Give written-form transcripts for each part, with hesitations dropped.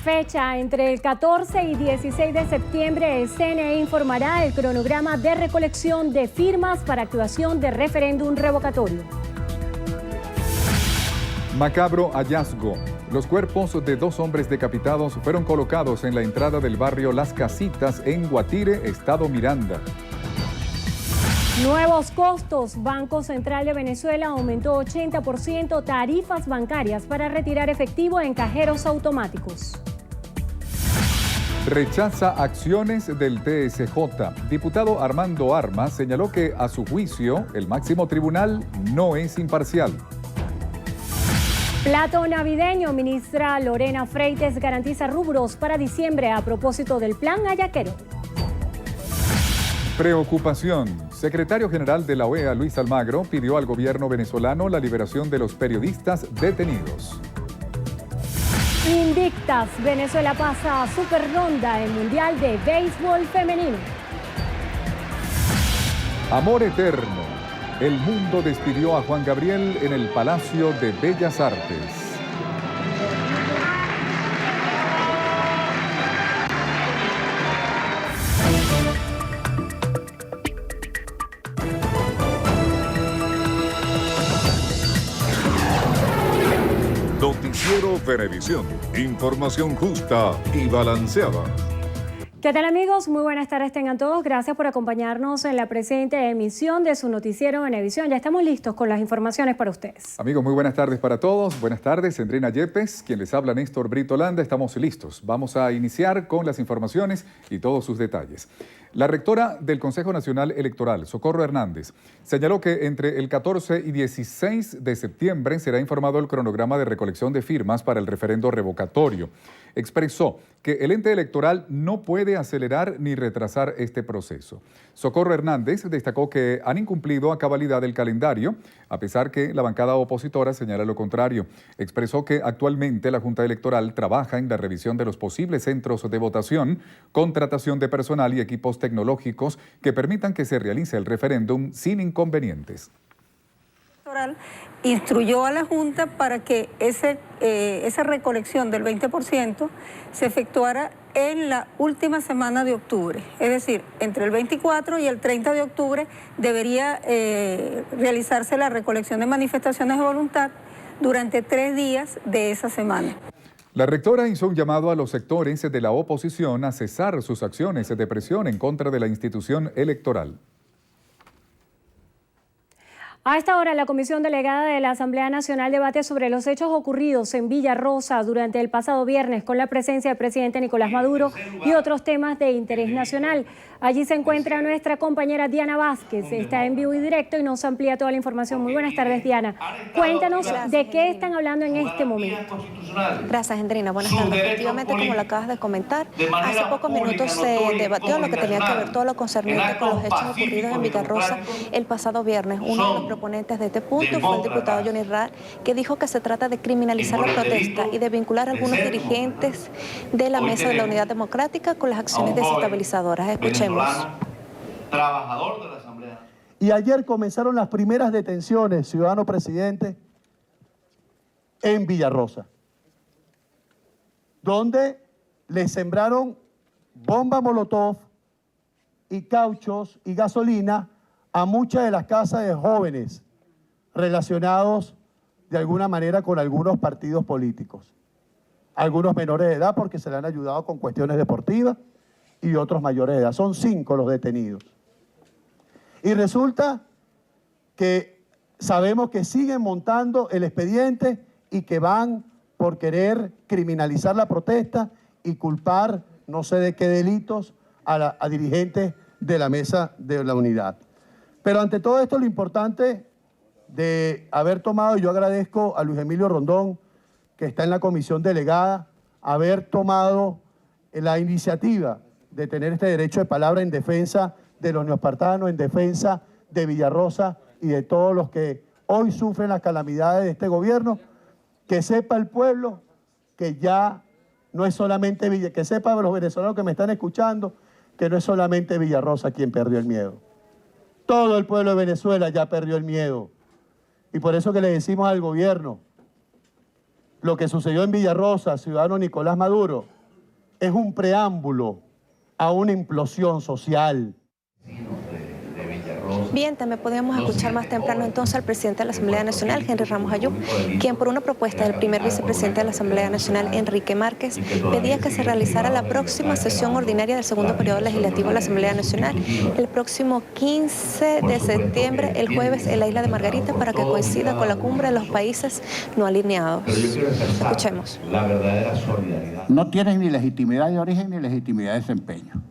fecha, entre el 14 y 16 de septiembre, el CNE informará el cronograma de recolección de firmas para activación de referéndum revocatorio. Macabro hallazgo. Los cuerpos de 2 hombres decapitados fueron colocados en la entrada del barrio Las Casitas en Guatire, estado Miranda. Nuevos costos. Banco Central de Venezuela aumentó 80% tarifas bancarias para retirar efectivo en cajeros automáticos. Rechaza acciones del TSJ. Diputado Armando Armas señaló que, a su juicio, el máximo tribunal no es imparcial. Plato navideño. Ministra Lorena Freites garantiza rubros para diciembre a propósito del plan hallaquero. Preocupación. Secretario General de la OEA, Luis Almagro, pidió al gobierno venezolano la liberación de los periodistas detenidos. Invictas. Venezuela pasa a super ronda en Mundial de Béisbol Femenino. Amor eterno. El mundo despidió a Juan Gabriel en el Palacio de Bellas Artes. Noticiero Venevisión. Información justa y balanceada. ¿Qué tal, amigos? Muy buenas tardes tengan todos. Gracias por acompañarnos en la presente emisión de su noticiero Venevisión. Ya estamos listos con las informaciones para ustedes. Amigos, muy buenas tardes para todos. Buenas tardes, Sandrina Yepes, quien les habla, Néstor Brito Landa. Estamos listos. Vamos a iniciar con las informaciones y todos sus detalles. La rectora del Consejo Nacional Electoral, Socorro Hernández, señaló que entre el 14 y 16 de septiembre será informado el cronograma de recolección de firmas para el referendo revocatorio. Expresó que el ente electoral no puede acelerar ni retrasar este proceso. Socorro Hernández destacó que han incumplido a cabalidad el calendario, a pesar que la bancada opositora señala lo contrario. Expresó que actualmente la Junta Electoral trabaja en la revisión de los posibles centros de votación, contratación de personal y equipos tecnológicos que permitan que se realice el referéndum sin inconvenientes. Instruyó a la Junta para que esa recolección del 20% se efectuara en la última semana de octubre. Es decir, entre el 24 y el 30 de octubre debería realizarse la recolección de manifestaciones de voluntad durante 3 días de esa semana. La rectora hizo un llamado a los sectores de la oposición a cesar sus acciones de presión en contra de la institución electoral. A esta hora, la Comisión Delegada de la Asamblea Nacional debate sobre los hechos ocurridos en Villarrosa durante el pasado viernes con la presencia del presidente Nicolás Maduro y otros temas de interés nacional. Allí se encuentra nuestra compañera Diana Vázquez, está en vivo y directo y nos amplía toda la información. Muy buenas tardes, Diana. Cuéntanos de qué están hablando en este momento. Gracias, Andrina. Buenas tardes. Efectivamente, como lo acabas de comentar, hace pocos minutos se debatió lo que tenía que ver todo lo concerniente con los hechos ocurridos en Villarrosa el pasado viernes. Uno de los proponentes de este punto fue el diputado Johnny Rar, que dijo que se trata de criminalizar la protesta y de vincular a algunos dirigentes de la Mesa de la Unidad Democrática con las acciones desestabilizadoras. Escuchemos. Trabajador de la Asamblea. Y ayer comenzaron las primeras detenciones, ciudadano presidente, en Villarrosa, donde le sembraron bomba molotov y cauchos y gasolina a muchas de las casas de jóvenes relacionados de alguna manera con algunos partidos políticos. Algunos menores de edad porque se le han ayudado con cuestiones deportivas y otros mayores de edad. Son 5 los detenidos. Y resulta que sabemos que siguen montando el expediente y que van por querer criminalizar la protesta y culpar no sé de qué delitos a dirigentes de la Mesa de la Unidad. Pero ante todo esto, lo importante de haber tomado, y yo agradezco a Luis Emilio Rondón, que está en la comisión delegada, haber tomado la iniciativa de tener este derecho de palabra en defensa de los neoespartanos, en defensa de Villarrosa y de todos los que hoy sufren las calamidades de este gobierno, que sepa el pueblo que ya no es solamente que sepan los venezolanos que me están escuchando, que no es solamente Villarrosa quien perdió el miedo. Todo el pueblo de Venezuela ya perdió el miedo. Y por eso que le decimos al gobierno, lo que sucedió en Villarrosa, ciudadano Nicolás Maduro, es un preámbulo a una implosión social. Bien, también podíamos escuchar más temprano entonces al presidente de la Asamblea Nacional, Henry Ramos Ayub, quien por una propuesta del primer vicepresidente de la Asamblea Nacional, Enrique Márquez, pedía que se realizara la próxima sesión ordinaria del segundo periodo legislativo de la Asamblea Nacional el próximo 15 de septiembre, el jueves, en la isla de Margarita, para que coincida con la cumbre de los países no alineados. Escuchemos. La verdadera solidaridad. No tienen ni legitimidad de origen ni legitimidad de desempeño.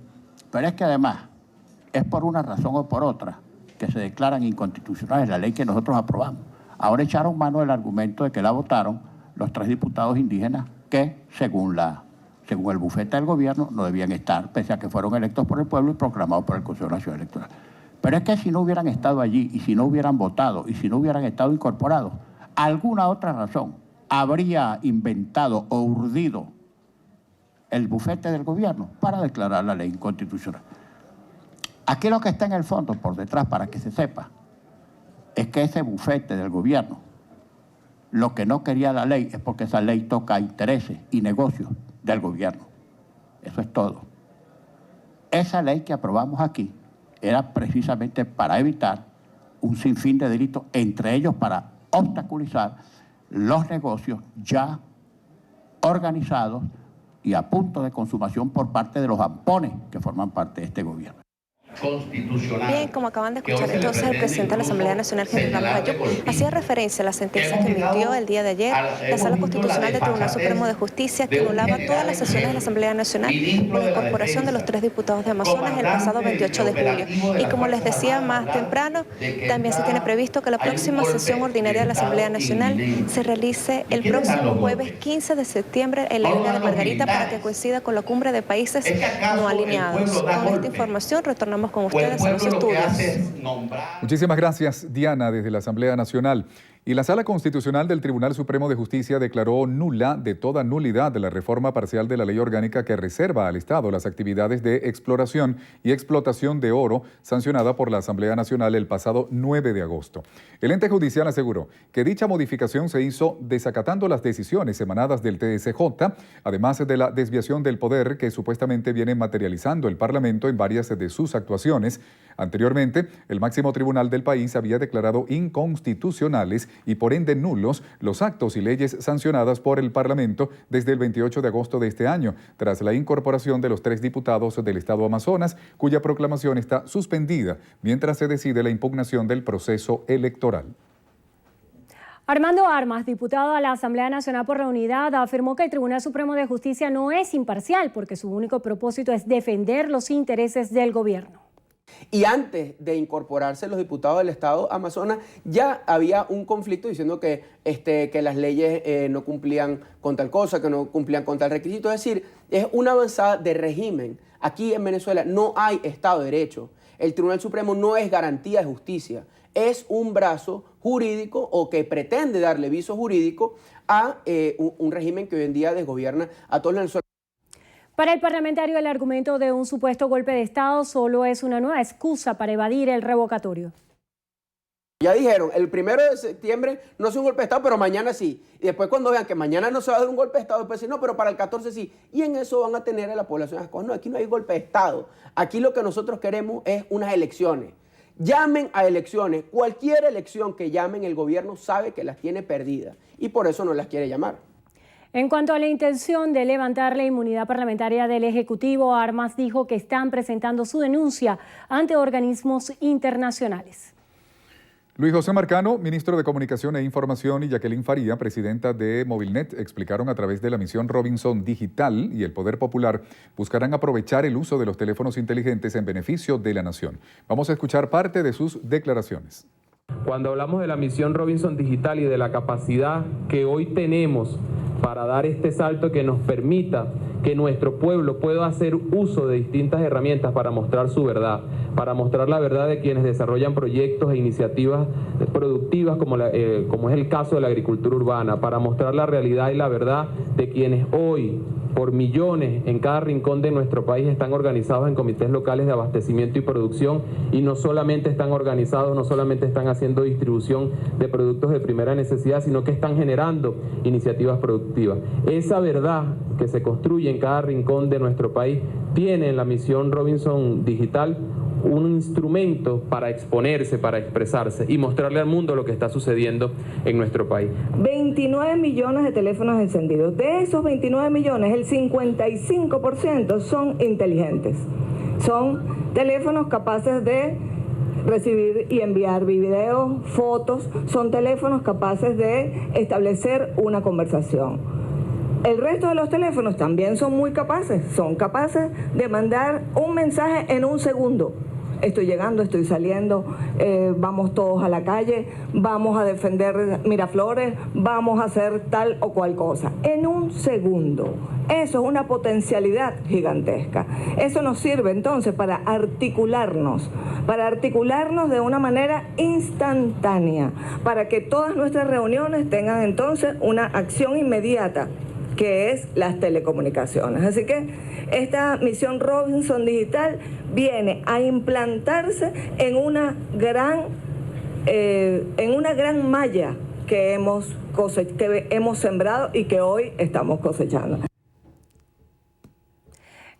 Pero es que además, es por una razón o por otra, que se declaran inconstitucionales la ley que nosotros aprobamos. Ahora echaron mano del argumento de que la votaron los 3 diputados indígenas que, según el bufete del gobierno, no debían estar, pese a que fueron electos por el pueblo y proclamados por el Consejo Nacional Electoral. Pero es que si no hubieran estado allí, y si no hubieran votado, y si no hubieran estado incorporados, alguna otra razón habría inventado o urdido el bufete del gobierno para declarar la ley inconstitucional. Aquí lo que está en el fondo, por detrás, para que se sepa, es que ese bufete del gobierno, lo que no quería la ley es porque esa ley toca intereses y negocios del gobierno. Eso es todo. Esa ley que aprobamos aquí era precisamente para evitar un sinfín de delitos, entre ellos para obstaculizar los negocios ya organizados y a punto de consumación por parte de los ampones que forman parte de este gobierno. Bien, como acaban de escuchar entonces el presidente de la Asamblea Nacional, Henry Ramos Ayub, hacía referencia a la sentencia que emitió el día de ayer la Sala Constitucional del Tribunal Supremo de Justicia, que anulaba todas las sesiones de la Asamblea Nacional por la incorporación de los 3 diputados de Amazonas el pasado 28 de julio. Y como les decía más temprano, también se tiene previsto que la próxima sesión ordinaria de la Asamblea Nacional se realice el próximo jueves 15 de septiembre en la isla de Margarita, para que coincida con la cumbre de países no alineados. Con esta información retornamos con ustedes a los estudios. Muchísimas gracias, Diana, desde la Asamblea Nacional. Y la Sala Constitucional del Tribunal Supremo de Justicia declaró nula de toda nulidad la reforma parcial de la ley orgánica que reserva al Estado las actividades de exploración y explotación de oro sancionada por la Asamblea Nacional el pasado 9 de agosto. El ente judicial aseguró que dicha modificación se hizo desacatando las decisiones emanadas del TSJ, además de la desviación del poder que supuestamente viene materializando el Parlamento en varias de sus actuaciones. Anteriormente, el máximo tribunal del país había declarado inconstitucionales y por ende nulos los actos y leyes sancionadas por el Parlamento desde el 28 de agosto de este año, tras la incorporación de los 3 diputados del Estado Amazonas, cuya proclamación está suspendida mientras se decide la impugnación del proceso electoral. Armando Armas, diputado a la Asamblea Nacional por la Unidad, afirmó que el Tribunal Supremo de Justicia no es imparcial porque su único propósito es defender los intereses del gobierno. Y antes de incorporarse los diputados del Estado Amazonas, ya había un conflicto diciendo que las leyes no cumplían con tal cosa, que no cumplían con tal requisito. Es decir, es una avanzada de régimen. Aquí en Venezuela no hay Estado de Derecho. El Tribunal Supremo no es garantía de justicia. Es un brazo jurídico o que pretende darle viso jurídico a un régimen que hoy en día desgobierna a todos los venezolanos. Para el parlamentario, el argumento de un supuesto golpe de Estado solo es una nueva excusa para evadir el revocatorio. Ya dijeron, el 1 de septiembre no es un golpe de Estado, pero mañana sí. Y después cuando vean que mañana no se va a dar un golpe de Estado, después sí, no, pero para el 14 sí. Y en eso van a tener a la población las cosas. No, aquí no hay golpe de Estado. Aquí lo que nosotros queremos es unas elecciones. Llamen a elecciones. Cualquier elección que llamen, el gobierno sabe que las tiene perdidas. Y por eso no las quiere llamar. En cuanto a la intención de levantar la inmunidad parlamentaria del Ejecutivo, Armas dijo que están presentando su denuncia ante organismos internacionales. Luis José Marcano, ministro de Comunicación e Información, y Jacqueline Faría, presidenta de Movilnet, explicaron a través de la misión Robinson Digital y el Poder Popular buscarán aprovechar el uso de los teléfonos inteligentes en beneficio de la nación. Vamos a escuchar parte de sus declaraciones. Cuando hablamos de la misión Robinson Digital y de la capacidad que hoy tenemos para dar este salto que nos permita que nuestro pueblo pueda hacer uso de distintas herramientas para mostrar su verdad, para mostrar la verdad de quienes desarrollan proyectos e iniciativas productivas como es el caso de la agricultura urbana, para mostrar la realidad y la verdad de quienes hoy, por millones en cada rincón de nuestro país están organizados en comités locales de abastecimiento y producción, y no solamente están organizados, no solamente están haciendo distribución de productos de primera necesidad, sino que están generando iniciativas productivas. Esa verdad que se construye en cada rincón de nuestro país tiene en la misión Robinson Digital un instrumento para exponerse, para expresarse y mostrarle al mundo lo que está sucediendo en nuestro país. 29 millones de teléfonos encendidos. De esos 29 millones, el 55% son inteligentes. Son teléfonos capaces de recibir y enviar videos, fotos, son teléfonos capaces de establecer una conversación. El resto de los teléfonos también son muy capaces, son capaces de mandar un mensaje en un segundo. Estoy llegando, estoy saliendo, vamos todos a la calle, vamos a defender Miraflores, vamos a hacer tal o cual cosa. En un segundo. Eso es una potencialidad gigantesca. Eso nos sirve entonces para articularnos de una manera instantánea, para que todas nuestras reuniones tengan entonces una acción inmediata, que es las telecomunicaciones. Así que esta misión Robinson Digital viene a implantarse en una gran malla que hemos sembrado y que hoy estamos cosechando.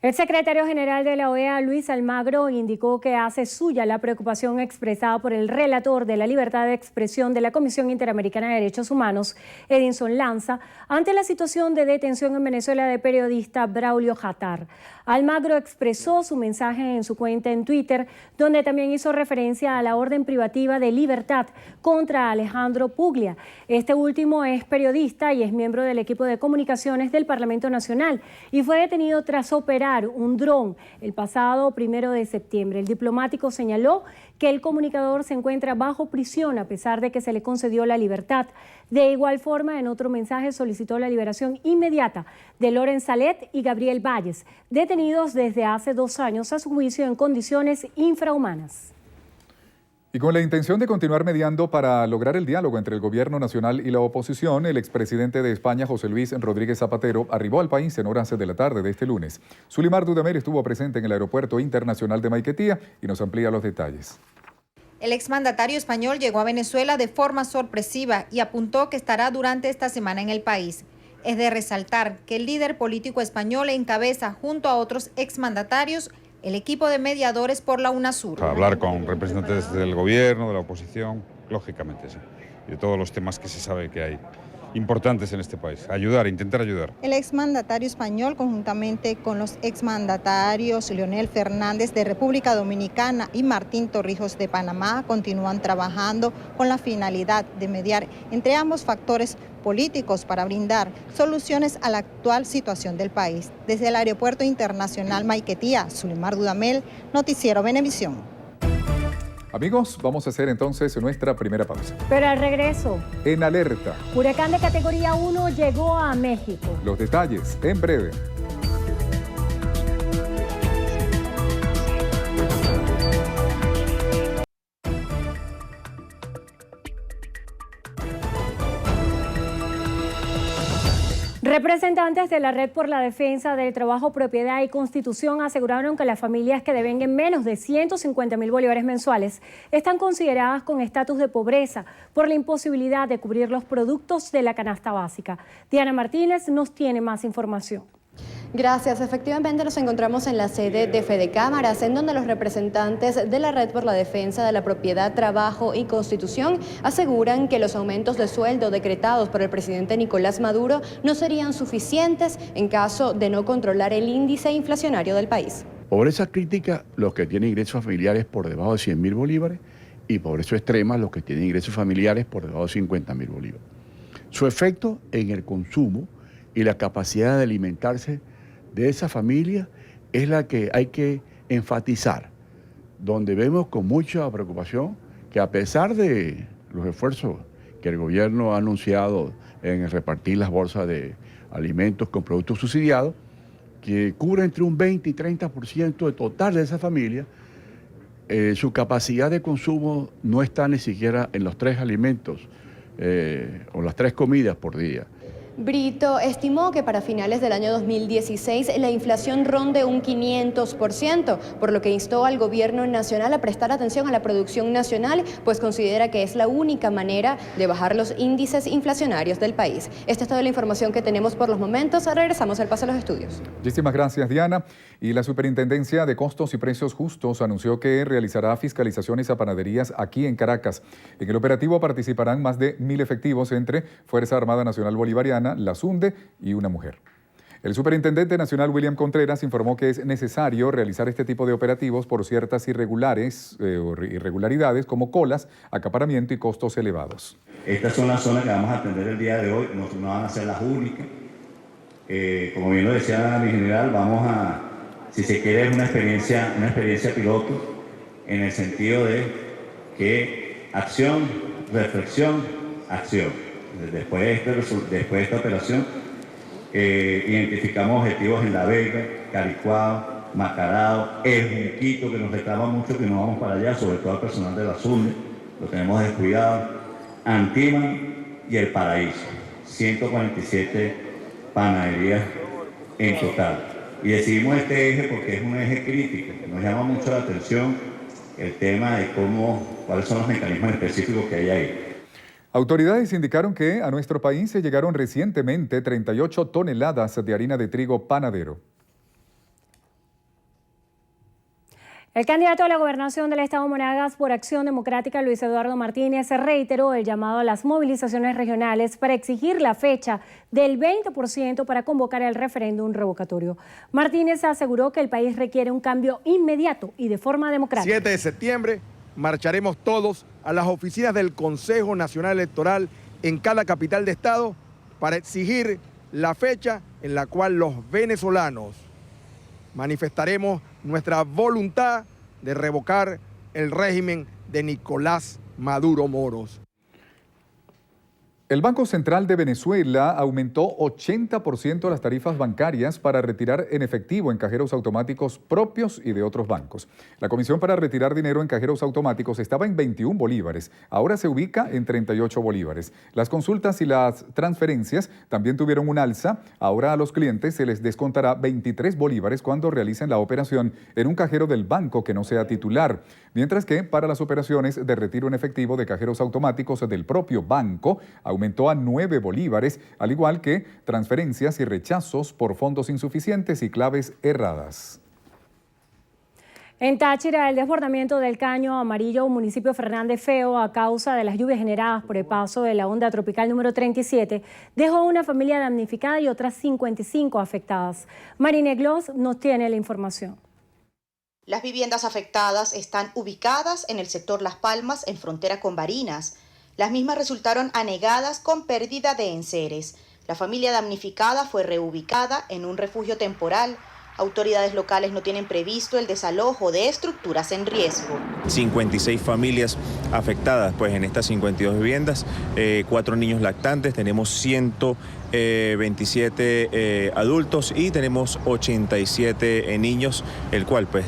El secretario general de la OEA, Luis Almagro, indicó que hace suya la preocupación expresada por el relator de la libertad de expresión de la Comisión Interamericana de Derechos Humanos, Edinson Lanza, ante la situación de detención en Venezuela del periodista Braulio Jatar. Almagro expresó su mensaje en su cuenta en Twitter, donde también hizo referencia a la orden privativa de libertad contra Alejandro Puglia. Este último es periodista y es miembro del equipo de comunicaciones del Parlamento Nacional y fue detenido tras operar un dron el pasado 1 de septiembre. El diplomático señaló que el comunicador se encuentra bajo prisión a pesar de que se le concedió la libertad. De igual forma, en otro mensaje solicitó la liberación inmediata de Loren Salet y Gabriel Valles, detenidos desde hace 2 años a su juicio en condiciones infrahumanas. Y con la intención de continuar mediando para lograr el diálogo entre el gobierno nacional y la oposición, el expresidente de España, José Luis Rodríguez Zapatero, arribó al país en horas de la tarde de este lunes. Sulimar Dudamel estuvo presente en el Aeropuerto Internacional de Maiquetía y nos amplía los detalles. El exmandatario español llegó a Venezuela de forma sorpresiva y apuntó que estará durante esta semana en el país. Es de resaltar que el líder político español encabeza, junto a otros exmandatarios, el equipo de mediadores por la UNASUR. Hablar con representantes del gobierno, de la oposición, lógicamente sí, y de todos los temas que se sabe que hay importantes en este país. Ayudar, intentar ayudar. El exmandatario español, conjuntamente con los exmandatarios Leonel Fernández de República Dominicana y Martín Torrijos de Panamá, continúan trabajando con la finalidad de mediar entre ambos factores políticos para brindar soluciones a la actual situación del país. Desde el Aeropuerto Internacional Maiquetía, Sulimar Dudamel, Noticiero Venevisión. Amigos, vamos a hacer entonces nuestra primera pausa. Pero al regreso, En alerta, huracán de categoría 1 llegó a México. los detalles en breve. Representantes de la Red por la Defensa del Trabajo, Propiedad y Constitución aseguraron que las familias que devenguen menos de 150.000 bolívares mensuales están consideradas con estatus de pobreza por la imposibilidad de cubrir los productos de la canasta básica. Diana Martínez nos tiene más información. Gracias. Efectivamente nos encontramos en la sede de Fede Cámaras, en donde los representantes de la Red por la Defensa de la Propiedad, Trabajo y Constitución aseguran que los aumentos de sueldo decretados por el presidente Nicolás Maduro no serían suficientes en caso de no controlar el índice inflacionario del país. Pobreza crítica, los que tienen ingresos familiares por debajo de 100.000 bolívares, y pobreza extrema, los que tienen ingresos familiares por debajo de 50.000 bolívares. Su efecto en el consumo y la capacidad de alimentarse de esa familia es la que hay que enfatizar, donde vemos con mucha preocupación que a pesar de los esfuerzos que el gobierno ha anunciado en repartir las bolsas de alimentos con productos subsidiados, que cubre entre un 20 y 30% del total de esa familia, su capacidad de consumo no está ni siquiera en los 3 alimentos o las 3 comidas por día. Brito estimó que para finales del año 2016 la inflación ronde un 500%, por lo que instó al gobierno nacional a prestar atención a la producción nacional, pues considera que es la única manera de bajar los índices inflacionarios del país. Esta es toda la información que tenemos por los momentos. Regresamos al Paso a los Estudios. Muchísimas gracias, Diana. Y la Superintendencia de Costos y Precios Justos anunció que realizará fiscalizaciones a panaderías aquí en Caracas. En el operativo participarán más de 1.000 efectivos entre Fuerza Armada Nacional Bolivariana, la SUNDE y una mujer. El superintendente nacional William Contreras informó que es necesario realizar este tipo de operativos por ciertas irregularidades como colas, acaparamiento y costos elevados. Estas son las zonas que vamos a atender el día de hoy, no van a ser las únicas. Como bien lo decía mi general, vamos a, si se quiere, es una experiencia piloto en el sentido de que acción, reflexión, acción. Después de esta operación, identificamos objetivos en La Vega, Caricuao, Macarao, El Junquito, que nos reclama mucho que no vamos para allá, sobre todo el personal de la SUNDE, lo tenemos descuidado, Antima y El Paraíso, 147 panaderías en total. Y decidimos este eje porque es un eje crítico, que nos llama mucho la atención el tema de cuáles son los mecanismos específicos que hay ahí. Autoridades indicaron que a nuestro país se llegaron recientemente 38 toneladas de harina de trigo panadero. El candidato a la gobernación del estado Monagas por Acción Democrática, Luis Eduardo Martínez, reiteró el llamado a las movilizaciones regionales para exigir la fecha del 20% para convocar el referéndum revocatorio. Martínez aseguró que el país requiere un cambio inmediato y de forma democrática. 7 de septiembre marcharemos todos a las oficinas del Consejo Nacional Electoral en cada capital de estado para exigir la fecha en la cual los venezolanos manifestaremos nuestra voluntad de revocar el régimen de Nicolás Maduro Moros. El Banco Central de Venezuela aumentó 80% las tarifas bancarias para retirar en efectivo en cajeros automáticos propios y de otros bancos. La comisión para retirar dinero en cajeros automáticos estaba en 21 bolívares, ahora se ubica en 38 bolívares. Las consultas y las transferencias también tuvieron un alza. Ahora a los clientes se les descontará 23 bolívares cuando realicen la operación en un cajero del banco que no sea titular, mientras que para las operaciones de retiro en efectivo de cajeros automáticos del propio banco aumentó a 9 bolívares, al igual que transferencias y rechazos por fondos insuficientes y claves erradas. En Táchira, el desbordamiento del Caño Amarillo, un municipio Fernández Feo, a causa de las lluvias generadas por el paso de la onda tropical número 37, dejó una familia damnificada y otras 55 afectadas. Marine Gloss nos tiene la información. Las viviendas afectadas están ubicadas en el sector Las Palmas, en frontera con Barinas. Las mismas resultaron anegadas con pérdida de enseres. La familia damnificada fue reubicada en un refugio temporal. Autoridades locales no tienen previsto el desalojo de estructuras en riesgo. 56 familias afectadas pues, en estas 52 viviendas, 4 niños lactantes, tenemos 127 adultos y tenemos 87 niños, el cual pues,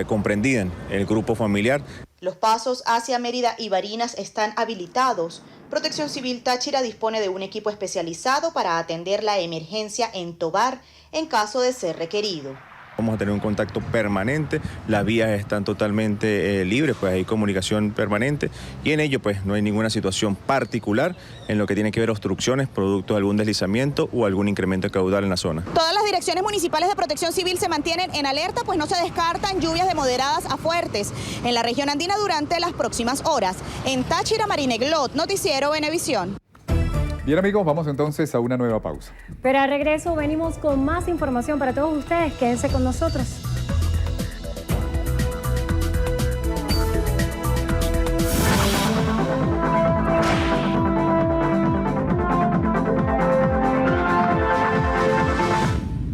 comprendían el grupo familiar. Los pasos hacia Mérida y Barinas están habilitados. Protección Civil Táchira dispone de un equipo especializado para atender la emergencia en Tobar en caso de ser requerido. Vamos a tener un contacto permanente, las vías están totalmente libres, pues hay comunicación permanente y en ello pues no hay ninguna situación particular en lo que tiene que ver obstrucciones, producto de algún deslizamiento o algún incremento de caudal en la zona. Todas las direcciones municipales de Protección Civil se mantienen en alerta, pues no se descartan lluvias de moderadas a fuertes en la región andina durante las próximas horas. En Táchira, Marine Glot, Noticiero Venevisión. Bien amigos, vamos entonces a una nueva pausa. Pero al regreso venimos con más información para todos ustedes. Quédense con nosotros.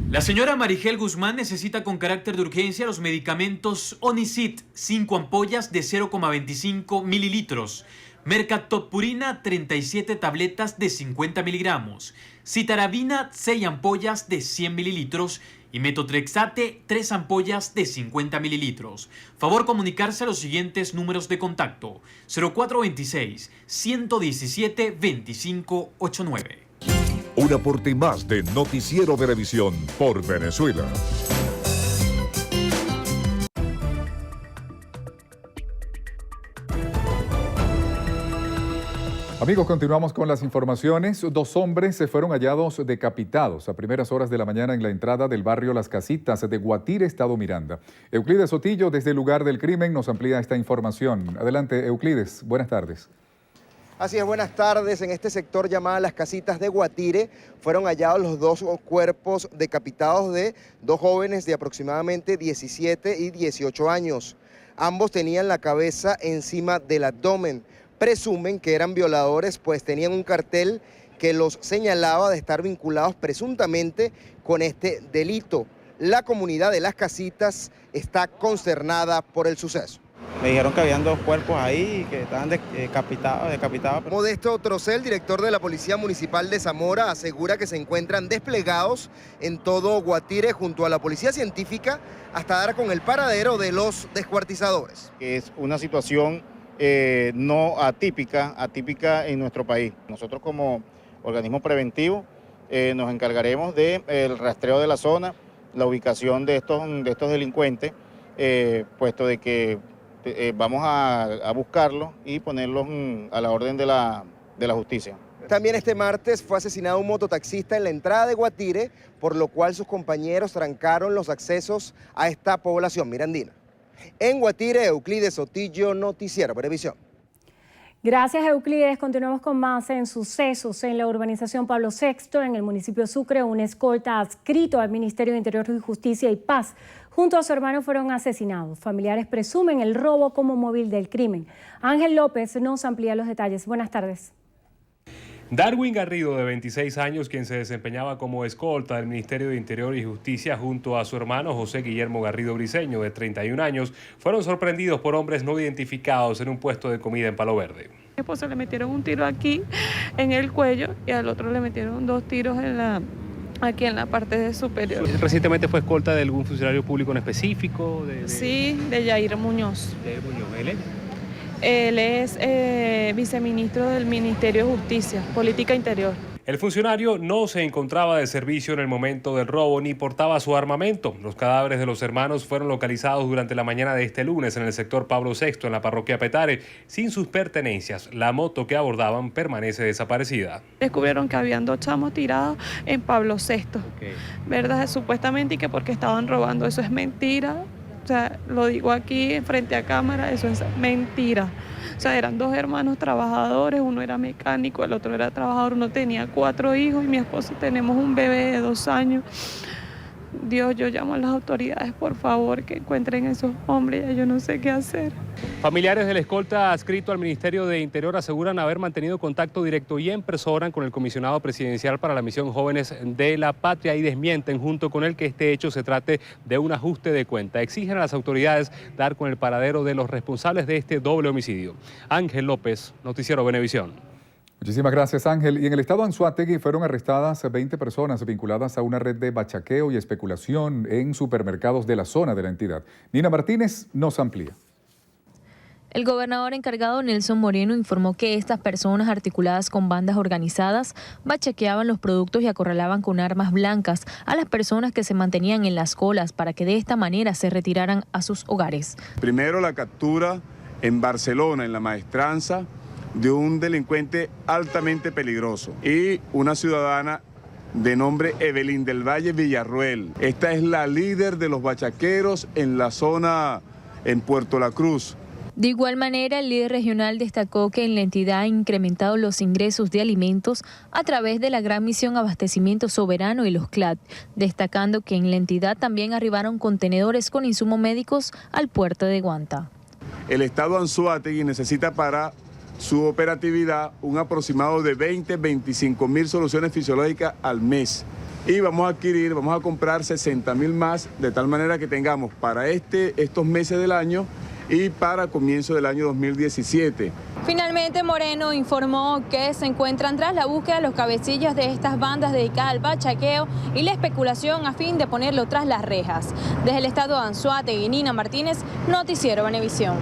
La señora Marigel Guzmán necesita con carácter de urgencia los medicamentos Onicit, 5 ampollas de 0,25 mililitros. Mercaptopurina, 37 tabletas de 50 miligramos. Citarabina, 6 ampollas de 100 mililitros. Y metotrexate, 3 ampollas de 50 mililitros. Favor comunicarse a los siguientes números de contacto: 0426-117-2589. Un aporte más de Noticiero Venevisión por Venezuela. Amigos, continuamos con las informaciones. 2 hombres se fueron hallados decapitados a primeras horas de la mañana en la entrada del barrio Las Casitas de Guatire, Estado Miranda. Euclides Sotillo, desde el lugar del crimen, nos amplía esta información. Adelante, Euclides. Buenas tardes. Así es, buenas tardes. En este sector llamado Las Casitas de Guatire fueron hallados los 2 cuerpos decapitados de 2 jóvenes de aproximadamente 17 y 18 años. Ambos tenían la cabeza encima del abdomen. Presumen que eran violadores, pues tenían un cartel que los señalaba de estar vinculados presuntamente con este delito. La comunidad de Las Casitas está consternada por el suceso. Me dijeron que habían 2 cuerpos ahí y que estaban decapitados. Modesto Trocel, director de la Policía Municipal de Zamora, asegura que se encuentran desplegados en todo Guatire junto a la Policía Científica hasta dar con el paradero de los descuartizadores. Es una situación no atípica en nuestro país. Nosotros como organismo preventivo nos encargaremos del rastreo de la zona, la ubicación de estos delincuentes, puesto de que vamos a buscarlos y ponerlos a la orden de la justicia. También este martes fue asesinado un mototaxista en la entrada de Guatire, por lo cual sus compañeros trancaron los accesos a esta población mirandina. En Guatire, Euclides Sotillo, Noticiero Venevisión. Gracias, Euclides. Continuamos con más en sucesos. En la urbanización Pablo VI, en el municipio de Sucre, un escolta adscrito al Ministerio de Interior y Justicia y Paz, junto a su hermano, fueron asesinados. Familiares presumen el robo como móvil del crimen. Ángel López nos amplía los detalles. Buenas tardes. Darwin Garrido, de 26 años, quien se desempeñaba como escolta del Ministerio de Interior y Justicia junto a su hermano José Guillermo Garrido Briceño, de 31 años, fueron sorprendidos por hombres no identificados en un puesto de comida en Palo Verde. A mi esposo le metieron un tiro aquí en el cuello y al otro le metieron 2 tiros aquí en la parte superior. ¿Recientemente fue escolta de algún funcionario público en específico? Sí, de Yair Muñoz. ¿De Muñoz? ¿Él es? Él es viceministro del Ministerio de Justicia, Política Interior. El funcionario no se encontraba de servicio en el momento del robo ni portaba su armamento. Los cadáveres de los hermanos fueron localizados durante la mañana de este lunes en el sector Pablo VI, en la parroquia Petare, sin sus pertenencias. La moto que abordaban permanece desaparecida. Descubrieron que habían 2 chamos tirados en Pablo VI, ¿verdad? Supuestamente, y que porque estaban robando. Eso es mentira. O sea, lo digo aquí frente a cámara, eso es mentira. O sea, eran 2 hermanos trabajadores, uno era mecánico, el otro era trabajador, uno tenía 4 hijos y mi esposo tenemos un bebé de 2 años. Dios, yo llamo a las autoridades, por favor, que encuentren a esos hombres, ya yo no sé qué hacer. Familiares del escolta adscrito al Ministerio de Interior aseguran haber mantenido contacto directo y en persona con el comisionado presidencial para la misión Jóvenes de la Patria y desmienten junto con él que este hecho se trate de un ajuste de cuenta. Exigen a las autoridades dar con el paradero de los responsables de este doble homicidio. Ángel López, Noticiero Venevisión. Muchísimas gracias, Ángel. Y en el estado Anzoátegui fueron arrestadas 20 personas vinculadas a una red de bachaqueo y especulación en supermercados de la zona de la entidad. Nina Martínez nos amplía. El gobernador encargado Nelson Moreno informó que estas personas, articuladas con bandas organizadas, bachaqueaban los productos y acorralaban con armas blancas a las personas que se mantenían en las colas para que de esta manera se retiraran a sus hogares. Primero la captura en Barcelona, en la Maestranza, de un delincuente altamente peligroso y una ciudadana de nombre Evelyn del Valle Villarruel. Esta es la líder de los bachaqueros en la zona en Puerto La Cruz. De igual manera, el líder regional destacó que en la entidad ha incrementado los ingresos de alimentos a través de la Gran Misión Abastecimiento Soberano y los CLAD, destacando que en la entidad también arribaron contenedores con insumos médicos al puerto de Guanta. El estado Anzoátegui necesita para su operatividad un aproximado de 20-25 mil soluciones fisiológicas al mes. Y vamos a comprar 60.000 más, de tal manera que tengamos para estos meses del año y para comienzo del año 2017. Finalmente, Moreno informó que se encuentran tras la búsqueda de los cabecillas de estas bandas dedicadas al bachaqueo y la especulación a fin de ponerlo tras las rejas. Desde el estado de Anzoátegui, Nina Martínez, Noticiero Venevisión.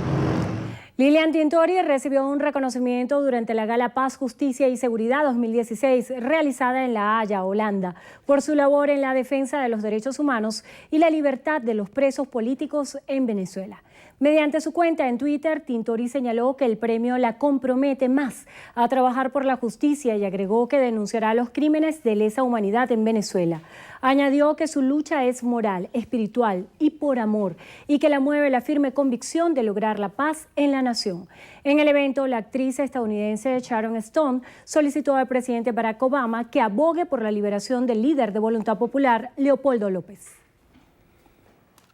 Lilian Tintori recibió un reconocimiento durante la Gala Paz, Justicia y Seguridad 2016 realizada en La Haya, Holanda, por su labor en la defensa de los derechos humanos y la libertad de los presos políticos en Venezuela. Mediante su cuenta en Twitter, Tintori señaló que el premio la compromete más a trabajar por la justicia y agregó que denunciará los crímenes de lesa humanidad en Venezuela. Añadió que su lucha es moral, espiritual y por amor y que la mueve la firme convicción de lograr la paz en la nación. En el evento, la actriz estadounidense Sharon Stone solicitó al presidente Barack Obama que abogue por la liberación del líder de Voluntad Popular, Leopoldo López.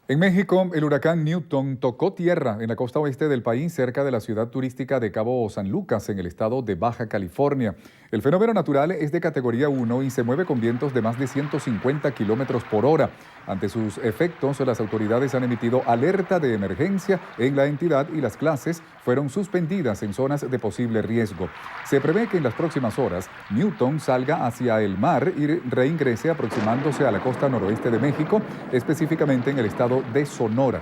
En México, el huracán Newton tocó tierra en la costa oeste del país, cerca de la ciudad turística de Cabo San Lucas, en el estado de Baja California. El fenómeno natural es de categoría 1 y se mueve con vientos de más de 150 kilómetros por hora. Ante sus efectos, las autoridades han emitido alerta de emergencia en la entidad y las clases fueron suspendidas en zonas de posible riesgo. Se prevé que en las próximas horas, Newton salga hacia el mar y reingrese aproximándose a la costa noroeste de México, específicamente en el estado de Sonora.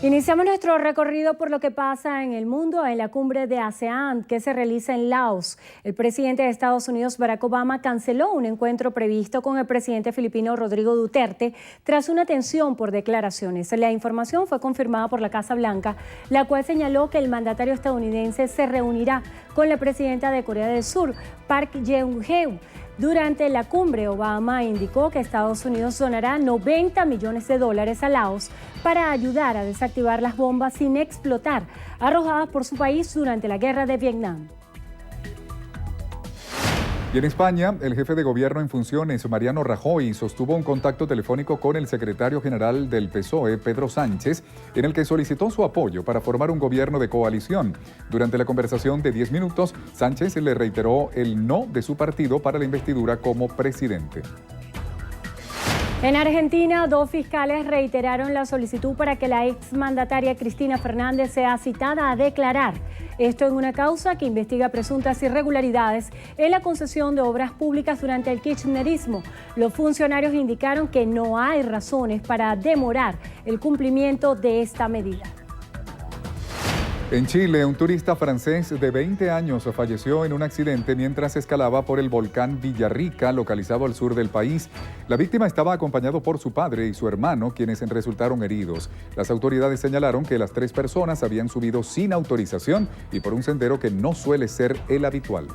Iniciamos nuestro recorrido por lo que pasa en el mundo en la cumbre de ASEAN que se realiza en Laos. El presidente de Estados Unidos, Barack Obama, canceló un encuentro previsto con el presidente filipino Rodrigo Duterte tras una tensión por declaraciones. La información fue confirmada por la Casa Blanca, la cual señaló que el mandatario estadounidense se reunirá con la presidenta de Corea del Sur, Park Geun-hye. Durante la cumbre, Obama indicó que Estados Unidos donará $90 millones a Laos para ayudar a desactivar las bombas sin explotar arrojadas por su país durante la guerra de Vietnam. Y en España, el jefe de gobierno en funciones, Mariano Rajoy, sostuvo un contacto telefónico con el secretario general del PSOE, Pedro Sánchez, en el que solicitó su apoyo para formar un gobierno de coalición. Durante la conversación de 10 minutos, Sánchez le reiteró el no de su partido para la investidura como presidente. En Argentina, 2 fiscales reiteraron la solicitud para que la exmandataria Cristina Fernández sea citada a declarar. Esto en una causa que investiga presuntas irregularidades en la concesión de obras públicas durante el kirchnerismo. Los funcionarios indicaron que no hay razones para demorar el cumplimiento de esta medida. En Chile, un turista francés de 20 años falleció en un accidente mientras escalaba por el volcán Villarrica, localizado al sur del país. La víctima estaba acompañado por su padre y su hermano, quienes resultaron heridos. Las autoridades señalaron que las 3 personas habían subido sin autorización y por un sendero que no suele ser el habitual.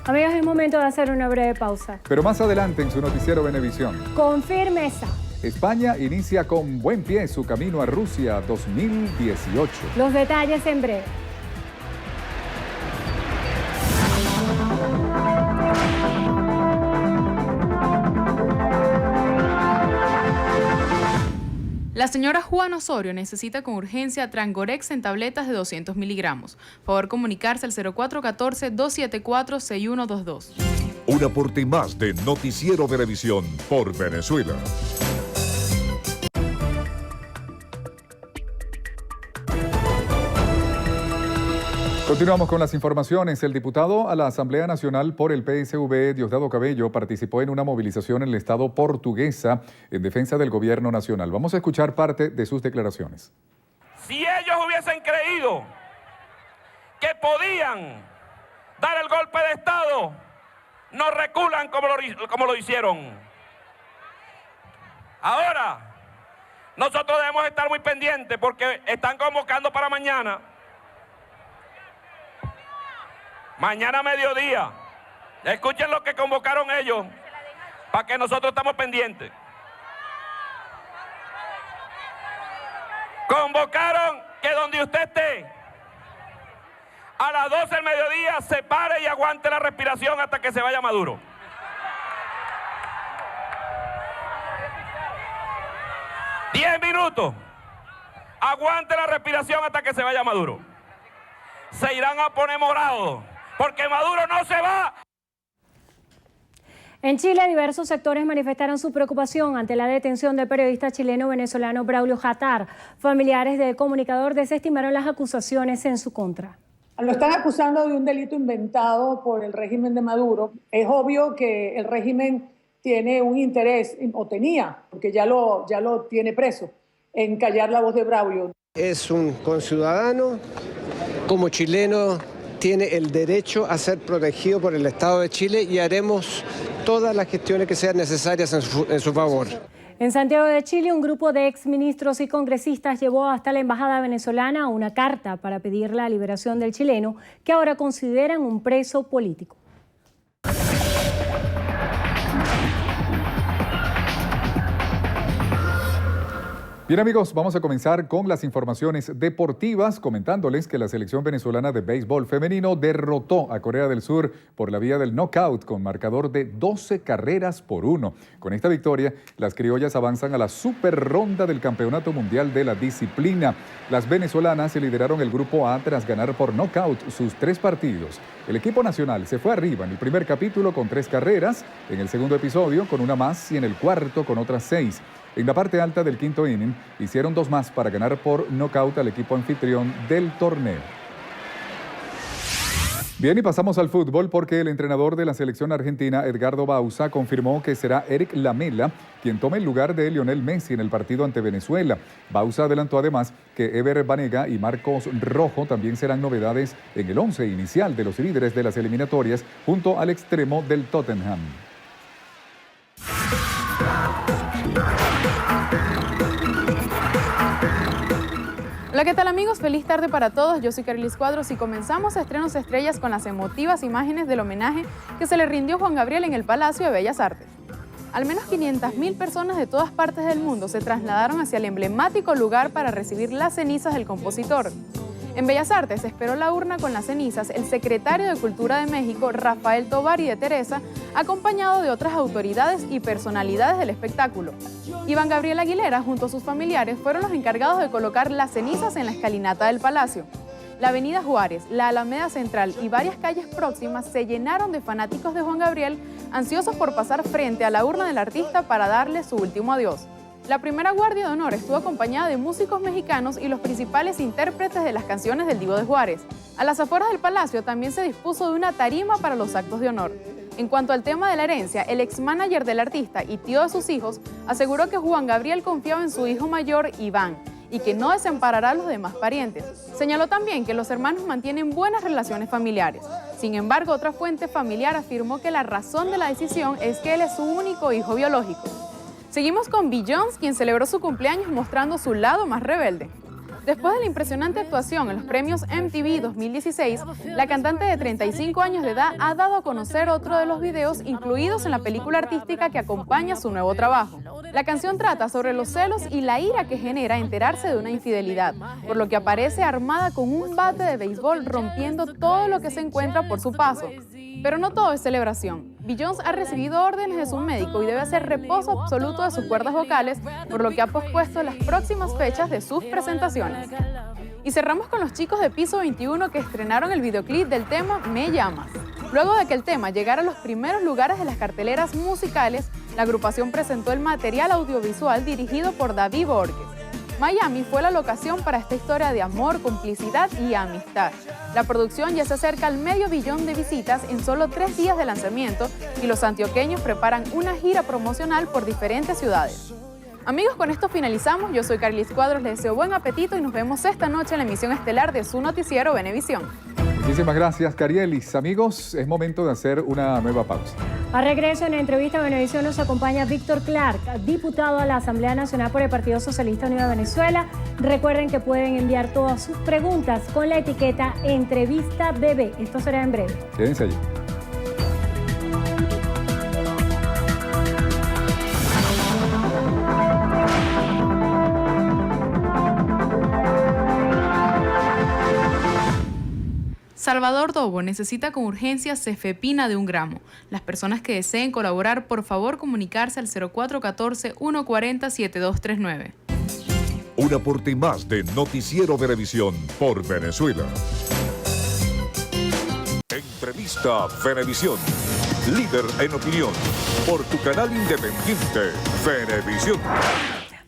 Amigos, es momento de hacer una breve pausa. Pero más adelante en su noticiero Venevisión. Con firmeza. España inicia con buen pie su camino a Rusia 2018. Los detalles en breve. La señora Juana Osorio necesita con urgencia Trangorex en tabletas de 200 miligramos. Favor comunicarse al 0414-274-6122. Un aporte más de Noticiero Venevisión por Venezuela. Continuamos con las informaciones. El diputado a la Asamblea Nacional por el PSV, Diosdado Cabello, participó en una movilización en el estado portuguesa en defensa del gobierno nacional. Vamos a escuchar parte de sus declaraciones. Si ellos hubiesen creído que podían dar el golpe de Estado, no reculan como lo hicieron. Ahora, nosotros debemos estar muy pendientes porque están convocando para mañana. Mañana a mediodía. Escuchen lo que convocaron ellos para que nosotros estemos pendientes. Convocaron que donde usted esté, a las 12 del mediodía se pare y aguante la respiración hasta que se vaya Maduro. ...10 minutos. Aguante la respiración hasta que se vaya Maduro. Se irán a poner morados, porque Maduro no se va. En Chile, diversos sectores manifestaron su preocupación ante la detención del periodista chileno-venezolano Braulio Jatar. Familiares del comunicador desestimaron las acusaciones en su contra. Lo están acusando de un delito inventado por el régimen de Maduro. Es obvio que el régimen tiene un interés, o tenía, porque ya lo tiene preso, en callar la voz de Braulio. Es un conciudadano, como chileno tiene el derecho a ser protegido por el Estado de Chile y haremos todas las gestiones que sean necesarias en su favor. En Santiago de Chile, un grupo de exministros y congresistas llevó hasta la embajada venezolana una carta para pedir la liberación del chileno, que ahora consideran un preso político. Bien amigos, vamos a comenzar con las informaciones deportivas, comentándoles que la selección venezolana de béisbol femenino derrotó a Corea del Sur por la vía del knockout con marcador de 12-1. Con esta victoria, las criollas avanzan a la super ronda del Campeonato Mundial de la disciplina. Las venezolanas se lideraron el grupo A tras ganar por knockout sus 3 partidos. El equipo nacional se fue arriba en el primer capítulo con 3 carreras, en el segundo episodio con una más y en el cuarto con otras 6. En la parte alta del quinto inning, hicieron 2 más para ganar por nocaut al equipo anfitrión del torneo. Bien, y pasamos al fútbol porque el entrenador de la selección argentina, Edgardo Bauza, confirmó que será Eric Lamela quien tome el lugar de Lionel Messi en el partido ante Venezuela. Bauza adelantó además que Ever Banega y Marcos Rojo también serán novedades en el 11 inicial de los líderes de las eliminatorias junto al extremo del Tottenham. Hola, ¿qué tal amigos? Feliz tarde para todos. Yo soy Carlis Cuadros y comenzamos Estrenos Estrellas con las emotivas imágenes del homenaje que se le rindió a Juan Gabriel en el Palacio de Bellas Artes. Al menos 500.000 personas de todas partes del mundo se trasladaron hacia el emblemático lugar para recibir las cenizas del compositor. En Bellas Artes esperó la urna con las cenizas el secretario de Cultura de México, Rafael Tovar y de Teresa, acompañado de otras autoridades y personalidades del espectáculo. Iván Gabriel Aguilera, junto a sus familiares, fueron los encargados de colocar las cenizas en la escalinata del Palacio. La Avenida Juárez, la Alameda Central y varias calles próximas se llenaron de fanáticos de Juan Gabriel, ansiosos por pasar frente a la urna del artista para darle su último adiós. La primera guardia de honor estuvo acompañada de músicos mexicanos y los principales intérpretes de las canciones del Divo de Juárez. A las afueras del Palacio también se dispuso de una tarima para los actos de honor. En cuanto al tema de la herencia, el ex-manager del artista y tío de sus hijos aseguró que Juan Gabriel confiaba en su hijo mayor, Iván, y que no desamparará a los demás parientes. Señaló también que los hermanos mantienen buenas relaciones familiares. Sin embargo, otra fuente familiar afirmó que la razón de la decisión es que él es su único hijo biológico. Seguimos con Beyoncé, quien celebró su cumpleaños mostrando su lado más rebelde. Después de la impresionante actuación en los premios MTV 2016, la cantante de 35 años de edad ha dado a conocer otro de los videos incluidos en la película artística que acompaña su nuevo trabajo. La canción trata sobre los celos y la ira que genera enterarse de una infidelidad, por lo que aparece armada con un bate de béisbol rompiendo todo lo que se encuentra por su paso. Pero no todo es celebración. Beyoncé ha recibido órdenes de su médico y debe hacer reposo absoluto de sus cuerdas vocales, por lo que ha pospuesto las próximas fechas de sus presentaciones. Y cerramos con los chicos de Piso 21 que estrenaron el videoclip del tema Me Llamas. Luego de que el tema llegara a los primeros lugares de las carteleras musicales, la agrupación presentó el material audiovisual dirigido por David Borges. Miami fue la locación para esta historia de amor, complicidad y amistad. La producción ya se acerca al $500 millón de visitas en solo 3 días de lanzamiento y los antioqueños preparan una gira promocional por diferentes ciudades. Amigos, con esto finalizamos. Yo soy Carlis Cuadros, les deseo buen apetito y nos vemos esta noche en la emisión estelar de su noticiero Venevisión. Muchísimas gracias, Carielis. Amigos, es momento de hacer una nueva pausa. A regreso, en la entrevista a Venevisión nos acompaña Víctor Clark, diputado a la Asamblea Nacional por el Partido Socialista Unido de Venezuela. Recuerden que pueden enviar todas sus preguntas con la etiqueta Entrevista BB. Esto será en breve. Quédense allí. Salvador Dobo necesita con urgencia cefepina de 1 gramo. Las personas que deseen colaborar, por favor, comunicarse al 0414-140-7239. Un aporte más de Noticiero Venevisión por Venezuela. Entrevista Venevisión. Líder en opinión. Por tu canal independiente, Venevisión.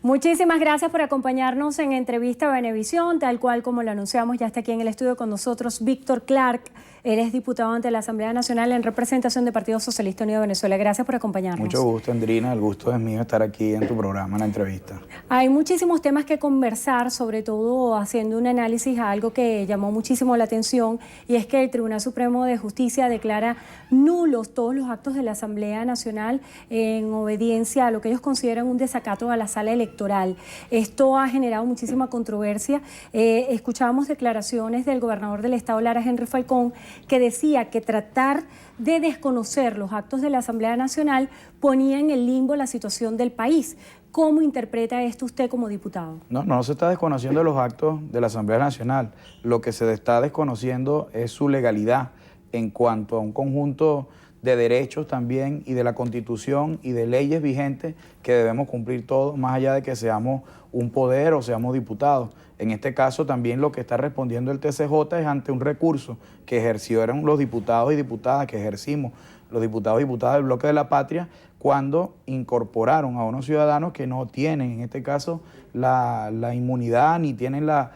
Muchísimas gracias por acompañarnos en Entrevista a Venevisión, tal cual como lo anunciamos, ya está aquí en el estudio con nosotros Víctor Clark. Él es diputado ante la Asamblea Nacional en representación del Partido Socialista Unido de Venezuela. Gracias por acompañarnos. Mucho gusto, Andrina. El gusto es mío estar aquí en tu programa, en la entrevista. Hay muchísimos temas que conversar, sobre todo haciendo un análisis a algo que llamó muchísimo la atención, y es que el Tribunal Supremo de Justicia declara nulos todos los actos de la Asamblea Nacional en obediencia a lo que ellos consideran un desacato a la sala electoral. Esto ha generado muchísima controversia. Escuchábamos declaraciones del gobernador del estado, Lara Henry Falcón, que decía que tratar de desconocer los actos de la Asamblea Nacional ponía en el limbo la situación del país. ¿Cómo interpreta esto usted como diputado? No se está desconociendo los actos de la Asamblea Nacional. Lo que se está desconociendo es su legalidad en cuanto a un conjunto de derechos también y de la Constitución y de leyes vigentes que debemos cumplir todos, más allá de que seamos un poder o seamos diputados. En este caso también lo que está respondiendo el TCJ es ante un recurso que ejercieron los diputados y diputadas, que ejercimos los diputados y diputadas del Bloque de la Patria, cuando incorporaron a unos ciudadanos que no tienen, en este caso, la inmunidad ni tienen la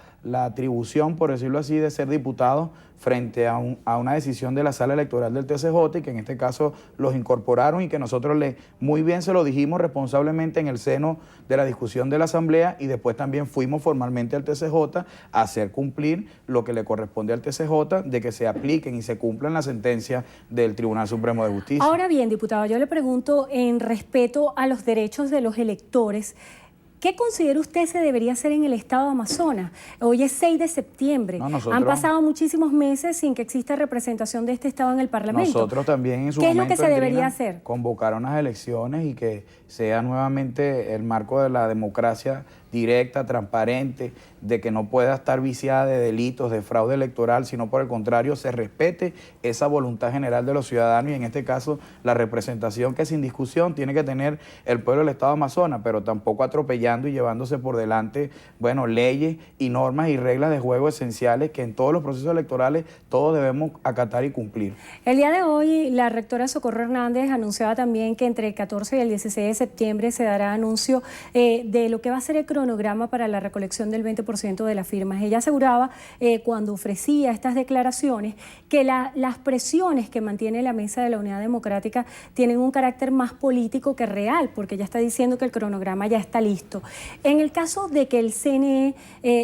atribución, por decirlo así, de ser diputados frente a una decisión de la sala electoral del TCJ, y que en este caso los incorporaron y que nosotros muy bien se lo dijimos responsablemente en el seno de la discusión de la Asamblea, y después también fuimos formalmente al TCJ a hacer cumplir lo que le corresponde al TCJ, de que se apliquen y se cumplan las sentencias del Tribunal Supremo de Justicia. Ahora bien, diputado, yo le pregunto en respeto a los derechos de los electores, ¿qué considera usted se debería hacer en el estado de Amazonas? Hoy es 6 de septiembre. Han pasado muchísimos meses sin que exista representación de este estado en el Parlamento. Nosotros también en su momento, momento, ¿qué es lo que se debería hacer? Convocar unas elecciones y que sea nuevamente el marco de la democracia directa, transparente, de que no pueda estar viciada de delitos, de fraude electoral, sino por el contrario se respete esa voluntad general de los ciudadanos, y en este caso la representación que sin discusión tiene que tener el pueblo del estado de Amazonas, pero tampoco atropellando y llevándose por delante, leyes y normas y reglas de juego esenciales que en todos los procesos electorales todos debemos acatar y cumplir. El día de hoy la rectora Socorro Hernández anunciaba también que entre el 14 y el 16 de septiembre se dará anuncio de lo que va a ser el cronograma para la recolección del 20% de las firmas. Ella aseguraba cuando ofrecía estas declaraciones que las presiones que mantiene la Mesa de la Unidad Democrática tienen un carácter más político que real, porque ella está diciendo que el cronograma ya está listo. En el caso de que el CNE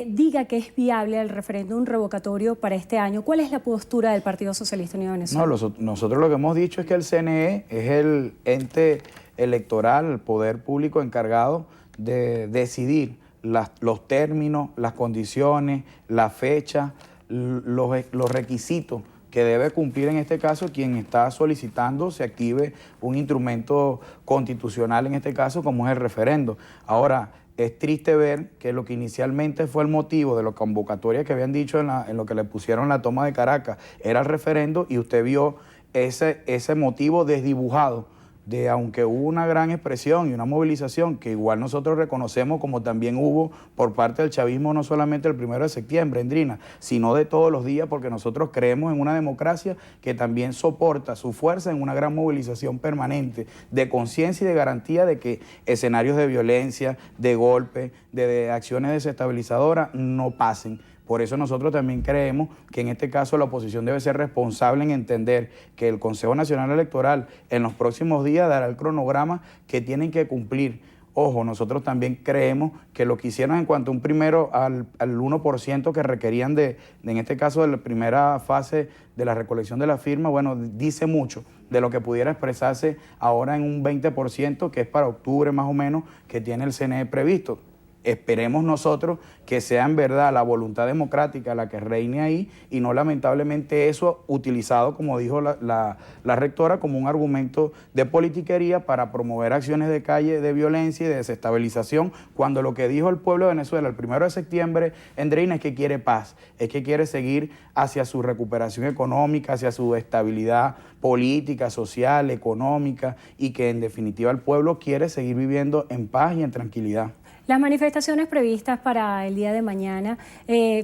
diga que es viable el referéndum revocatorio para este año, ¿cuál es la postura del Partido Socialista Unido de Venezuela? Nosotros lo que hemos dicho es que el CNE es el ente electoral, el poder público encargado de decidir los términos, las condiciones, la fecha, los requisitos que debe cumplir en este caso quien está solicitando se active un instrumento constitucional, en este caso como es el referendo. Ahora, es triste ver que lo que inicialmente fue el motivo de la convocatoria que habían dicho en lo que le pusieron la toma de Caracas era el referendo, y usted vio ese motivo desdibujado, de aunque hubo una gran expresión y una movilización que igual nosotros reconocemos, como también hubo por parte del chavismo, no solamente el 1 de septiembre, Andrina, sino de todos los días, porque nosotros creemos en una democracia que también soporta su fuerza en una gran movilización permanente de conciencia y de garantía de que escenarios de violencia, de golpe, de acciones desestabilizadoras no pasen. Por eso nosotros también creemos que en este caso la oposición debe ser responsable en entender que el Consejo Nacional Electoral en los próximos días dará el cronograma que tienen que cumplir. Ojo, nosotros también creemos que lo que hicieron en cuanto a un primero al 1% que requerían en este caso de la primera fase de la recolección de la firma, dice mucho de lo que pudiera expresarse ahora en un 20%, que es para octubre más o menos, que tiene el CNE previsto. Esperemos nosotros que sea en verdad la voluntad democrática la que reine ahí, y no lamentablemente eso utilizado, como dijo la rectora, como un argumento de politiquería para promover acciones de calle de violencia y de desestabilización, cuando lo que dijo el pueblo de Venezuela el 1 de septiembre, Andreina, es que quiere paz, es que quiere seguir hacia su recuperación económica, hacia su estabilidad política, social, económica, y que en definitiva el pueblo quiere seguir viviendo en paz y en tranquilidad. Las manifestaciones previstas para el día de mañana,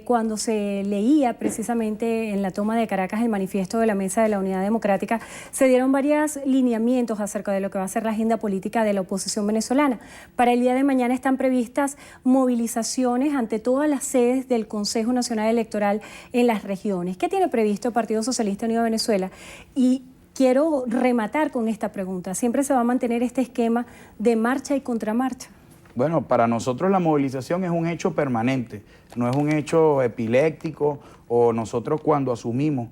cuando se leía precisamente en la toma de Caracas el manifiesto de la Mesa de la Unidad Democrática, se dieron varios lineamientos acerca de lo que va a ser la agenda política de la oposición venezolana. Para el día de mañana están previstas movilizaciones ante todas las sedes del Consejo Nacional Electoral en las regiones. ¿Qué tiene previsto el Partido Socialista Unido de Venezuela? Y quiero rematar con esta pregunta. ¿Siempre se va a mantener este esquema de marcha y contramarcha? Bueno, para nosotros la movilización es un hecho permanente, no es un hecho epiléptico, o nosotros cuando asumimos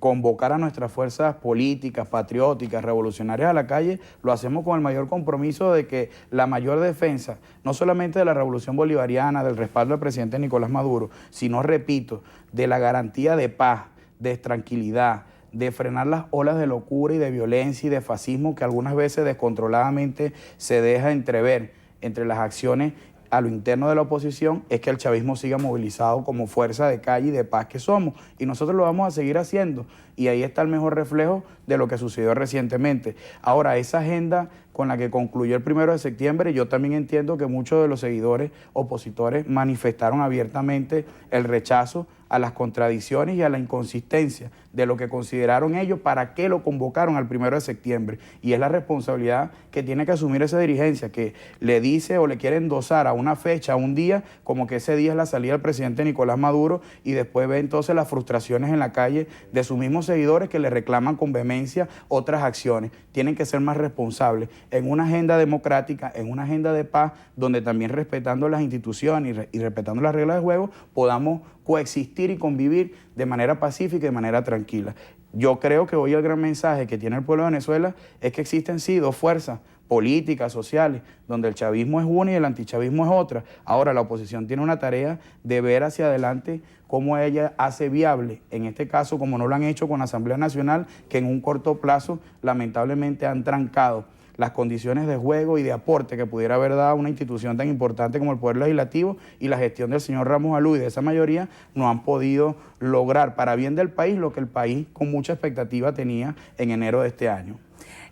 convocar a nuestras fuerzas políticas, patrióticas, revolucionarias a la calle, lo hacemos con el mayor compromiso de que la mayor defensa, no solamente de la revolución bolivariana, del respaldo del presidente Nicolás Maduro, sino, repito, de la garantía de paz, de tranquilidad, de frenar las olas de locura y de violencia y de fascismo que algunas veces descontroladamente se deja entrever entre las acciones a lo interno de la oposición, es que el chavismo siga movilizado como fuerza de calle y de paz que somos. Y nosotros lo vamos a seguir haciendo. Y ahí está el mejor reflejo de lo que sucedió recientemente. Ahora, esa agenda con la que concluyó el 1 de septiembre, yo también entiendo que muchos de los seguidores opositores manifestaron abiertamente el rechazo a las contradicciones y a la inconsistencia de lo que consideraron ellos para qué lo convocaron al 1 de septiembre. Y es la responsabilidad que tiene que asumir esa dirigencia, que le dice o le quiere endosar a una fecha, a un día, como que ese día es la salida del presidente Nicolás Maduro, y después ve entonces las frustraciones en la calle de sus mismos seguidores que le reclaman con vehemencia otras acciones. Tienen que ser más responsables en una agenda democrática, en una agenda de paz, donde también respetando las instituciones y respetando las reglas de juego, podamos coexistir y convivir de manera pacífica y de manera tranquila. Yo creo que hoy el gran mensaje que tiene el pueblo de Venezuela es que existen sí dos fuerzas políticas, sociales, donde el chavismo es una y el antichavismo es otra. Ahora la oposición tiene una tarea de ver hacia adelante cómo ella hace viable, en este caso como no lo han hecho con la Asamblea Nacional, que en un corto plazo lamentablemente han trancado las condiciones de juego y de aporte que pudiera haber dado una institución tan importante como el Poder Legislativo, y la gestión del señor Ramos Alú y de esa mayoría no han podido lograr para bien del país lo que el país con mucha expectativa tenía en enero de este año.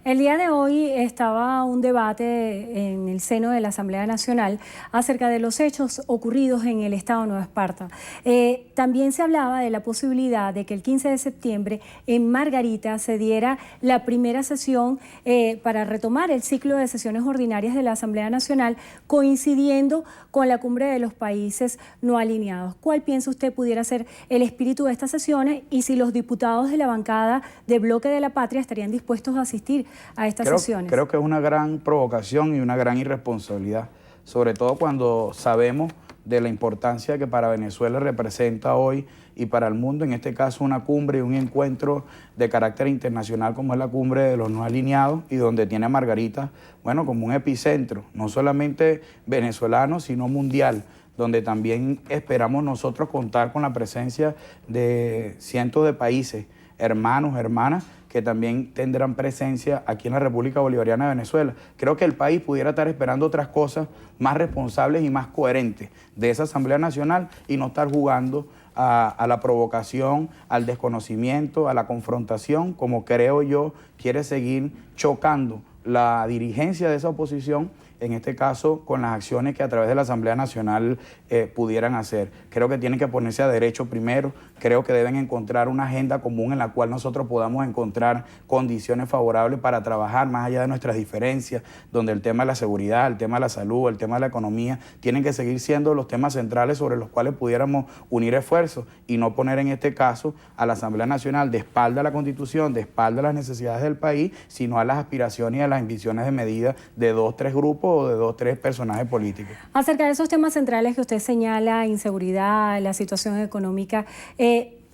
El día de hoy estaba un debate en el seno de la Asamblea Nacional acerca de los hechos ocurridos en el estado de Nueva Esparta. También se hablaba de la posibilidad de que el 15 de septiembre en Margarita se diera la primera sesión para retomar el ciclo de sesiones ordinarias de la Asamblea Nacional, coincidiendo con la cumbre de los países no alineados. ¿Cuál piensa usted pudiera ser el espíritu de estas sesiones y si los diputados de la bancada de Bloque de la Patria estarían dispuestos a asistir a estas sesiones? Creo que es una gran provocación y una gran irresponsabilidad, sobre todo cuando sabemos de la importancia que para Venezuela representa hoy y para el mundo, en este caso una cumbre y un encuentro de carácter internacional como es la cumbre de los no alineados, y donde tiene a Margarita, bueno, como un epicentro, no solamente venezolano, sino mundial, donde también esperamos nosotros contar con la presencia de cientos de países, hermanos, hermanas, que también tendrán presencia aquí en la República Bolivariana de Venezuela. Creo que el país pudiera estar esperando otras cosas más responsables y más coherentes de esa Asamblea Nacional y no estar jugando a la provocación, al desconocimiento, a la confrontación, como creo yo quiere seguir chocando la dirigencia de esa oposición, en este caso con las acciones que a través de la Asamblea Nacional pudieran hacer. Creo que tienen que ponerse a derecho primero, creo que deben encontrar una agenda común en la cual nosotros podamos encontrar condiciones favorables para trabajar más allá de nuestras diferencias, donde el tema de la seguridad, el tema de la salud, el tema de la economía, tienen que seguir siendo los temas centrales sobre los cuales pudiéramos unir esfuerzos y no poner en este caso a la Asamblea Nacional de espalda a la Constitución, de espalda a las necesidades del país, sino a las aspiraciones y a las ambiciones de medida de 2 o 3 grupos o de 2 o 3 personajes políticos. Acerca de esos temas centrales que usted señala, inseguridad, la situación económica,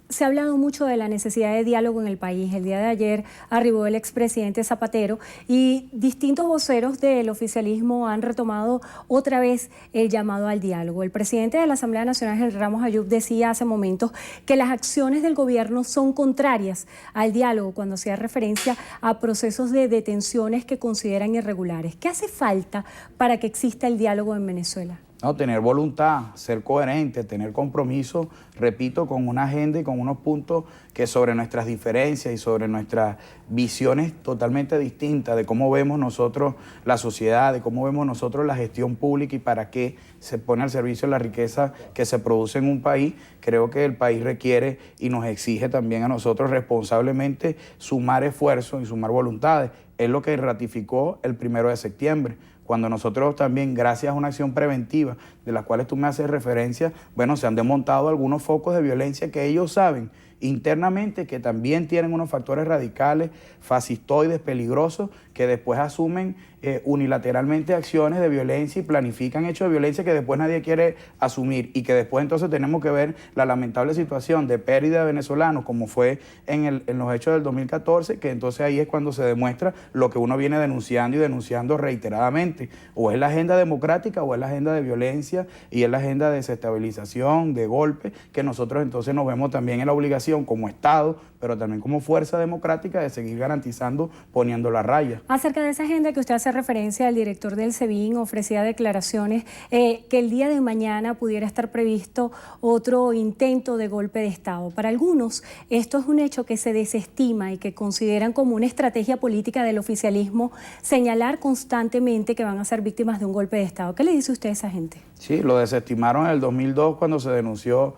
se ha hablado mucho de la necesidad de diálogo en el país. El día de ayer arribó el expresidente Zapatero y distintos voceros del oficialismo han retomado otra vez el llamado al diálogo. El presidente de la Asamblea Nacional, el Ramos Ayub, decía hace momentos que las acciones del gobierno son contrarias al diálogo cuando hacía referencia a procesos de detenciones que consideran irregulares. ¿Qué hace falta para que exista el diálogo en Venezuela? No, tener voluntad, ser coherente, tener compromiso, repito, con una agenda y con unos puntos que sobre nuestras diferencias y sobre nuestras visiones totalmente distintas de cómo vemos nosotros la sociedad, de cómo vemos nosotros la gestión pública y para qué se pone al servicio la riqueza que se produce en un país. Creo que el país requiere y nos exige también a nosotros responsablemente sumar esfuerzos y sumar voluntades. Es lo que ratificó el 1 de septiembre. Cuando nosotros también, gracias a una acción preventiva de las cuales tú me haces referencia, bueno, se han desmontado algunos focos de violencia que ellos saben internamente que también tienen unos factores radicales, fascistoides, peligrosos, que después asumen unilateralmente acciones de violencia y planifican hechos de violencia que después nadie quiere asumir y que después entonces tenemos que ver la lamentable situación de pérdida de venezolanos como fue en los hechos del 2014, que entonces ahí es cuando se demuestra lo que uno viene denunciando y denunciando reiteradamente. O es la agenda democrática o es la agenda de violencia y es la agenda de desestabilización, de golpe, que nosotros entonces nos vemos también en la obligación como Estado, pero también como fuerza democrática de seguir garantizando, poniendo la raya. Acerca de esa agenda que usted hace referencia, el director del SEBIN ofrecía declaraciones que el día de mañana pudiera estar previsto otro intento de golpe de Estado. Para algunos, esto es un hecho que se desestima y que consideran como una estrategia política del oficialismo señalar constantemente que van a ser víctimas de un golpe de Estado. ¿Qué le dice usted a esa gente? Sí, lo desestimaron en el 2002 cuando se denunció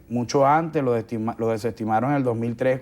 mucho antes, lo desestimaron en el 2003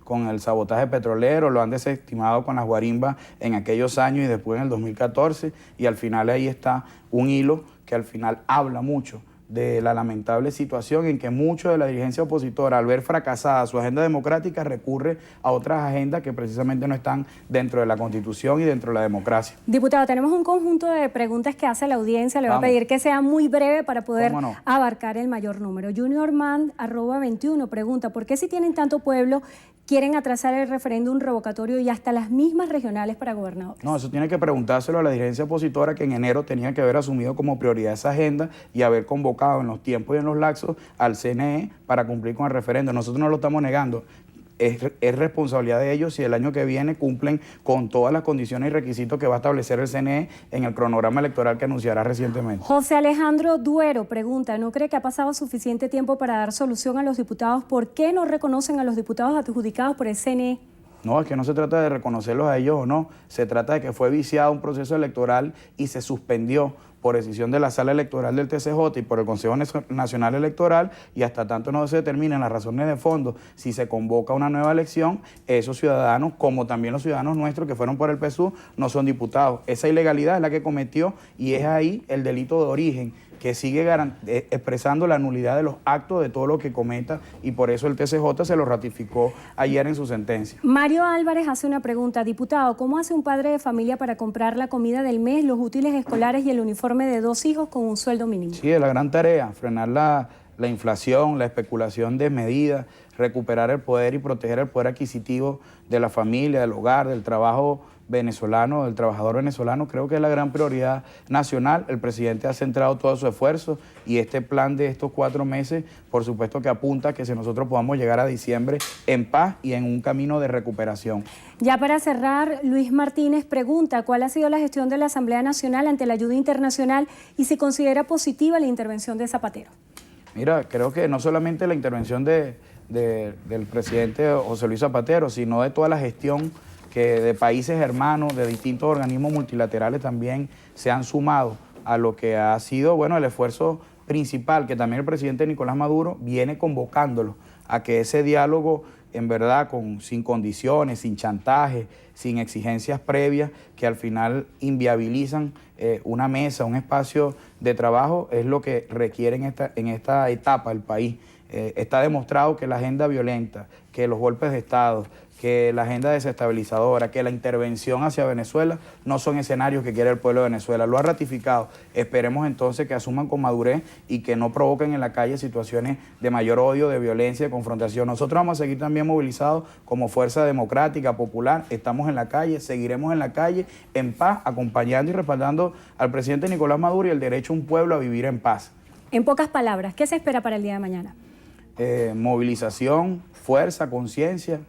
con el sabotaje petrolero, lo han desestimado con las guarimbas en aquellos años y después en el 2014, y al final ahí está un hilo que al final habla mucho de la lamentable situación en que muchos de la dirigencia opositora, al ver fracasada su agenda democrática, recurre a otras agendas que precisamente no están dentro de la Constitución y dentro de la democracia. Diputado, tenemos un conjunto de preguntas que hace la audiencia. Le voy a pedir que sea muy breve para poder abarcar el mayor número. Junior Man, @21, pregunta, ¿por qué si tienen tanto pueblo quieren atrasar el referéndum revocatorio y hasta las mismas regionales para gobernadores? No, eso tiene que preguntárselo a la dirigencia opositora, que en enero tenía que haber asumido como prioridad esa agenda y haber convocado en los tiempos y en los lapsos al CNE para cumplir con el referéndum. Nosotros no lo estamos negando. Es responsabilidad de ellos si el año que viene cumplen con todas las condiciones y requisitos que va a establecer el CNE en el cronograma electoral que anunciará recientemente. José Alejandro Duero pregunta, ¿no cree que ha pasado suficiente tiempo para dar solución a los diputados? ¿Por qué no reconocen a los diputados adjudicados por el CNE? No, es que no se trata de reconocerlos a ellos o no, se trata de que fue viciado un proceso electoral y se suspendió por decisión de la Sala Electoral del TCJ y por el Consejo Nacional Electoral, y hasta tanto no se determinen las razones de fondo si se convoca una nueva elección, esos ciudadanos, como también los ciudadanos nuestros que fueron por el PSUV, no son diputados. Esa ilegalidad es la que cometió y es ahí el delito de origen, que sigue expresando la nulidad de los actos de todo lo que cometa, y por eso el TCJ se lo ratificó ayer en su sentencia. Mario Álvarez hace una pregunta, diputado, ¿cómo hace un padre de familia para comprar la comida del mes, los útiles escolares y el uniforme de 2 hijos con un sueldo mínimo? Sí, es la gran tarea, frenar la inflación, la especulación desmedida, recuperar el poder y proteger el poder adquisitivo de la familia, del hogar, del trabajo venezolano, del trabajador venezolano. Creo que es la gran prioridad nacional. El presidente ha centrado todo su esfuerzo y este plan de estos 4 meses, por supuesto que apunta a que nosotros podamos llegar a diciembre en paz y en un camino de recuperación. Ya para cerrar, Luis Martínez pregunta, ¿cuál ha sido la gestión de la Asamblea Nacional ante la ayuda internacional y si considera positiva la intervención de Zapatero? Mira, creo que no solamente la intervención del presidente José Luis Zapatero, sino de toda la gestión que de países hermanos, de distintos organismos multilaterales también se han sumado a lo que ha sido, bueno, el esfuerzo principal que también el presidente Nicolás Maduro viene convocándolo a que ese diálogo, en verdad, sin condiciones, sin chantaje, sin exigencias previas que al final inviabilizan una mesa, un espacio de trabajo, es lo que requiere en esta etapa el país. Está demostrado que la agenda violenta, que los golpes de Estado, que la agenda desestabilizadora, que la intervención hacia Venezuela no son escenarios que quiere el pueblo de Venezuela. Lo ha ratificado. Esperemos entonces que asuman con madurez y que no provoquen en la calle situaciones de mayor odio, de violencia, de confrontación. Nosotros vamos a seguir también movilizados como fuerza democrática, popular. Estamos en la calle, seguiremos en la calle en paz, acompañando y respaldando al presidente Nicolás Maduro y el derecho de un pueblo a vivir en paz. En pocas palabras, ¿qué se espera para el día de mañana? Movilización, fuerza, conciencia.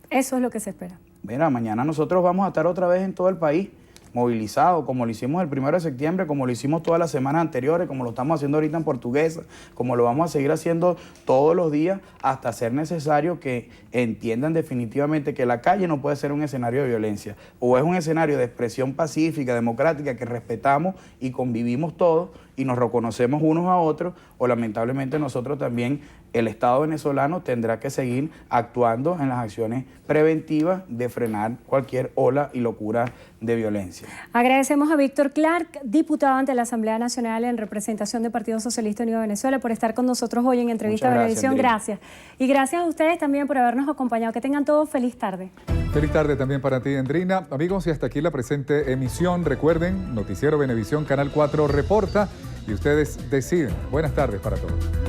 Eso es lo que se espera. Mira, mañana nosotros vamos a estar otra vez en todo el país movilizados, como lo hicimos el 1 de septiembre, como lo hicimos todas las semanas anteriores, como lo estamos haciendo ahorita en Portuguesa, como lo vamos a seguir haciendo todos los días hasta ser necesario que entiendan definitivamente que la calle no puede ser un escenario de violencia, o es un escenario de expresión pacífica, democrática, que respetamos y convivimos todos y nos reconocemos unos a otros, o lamentablemente nosotros también, el Estado venezolano tendrá que seguir actuando en las acciones preventivas de frenar cualquier ola y locura de violencia. Agradecemos a Víctor Clark, diputado ante la Asamblea Nacional en representación del Partido Socialista Unido de Venezuela, por estar con nosotros hoy en Entrevista de Venevisión. Gracias. Y gracias a ustedes también por habernos acompañado. Que tengan todos feliz tarde. Feliz tarde también para ti, Endrina. Amigos, y hasta aquí la presente emisión. Recuerden, Noticiero Venevisión, Canal 4 reporta y ustedes deciden. Buenas tardes para todos.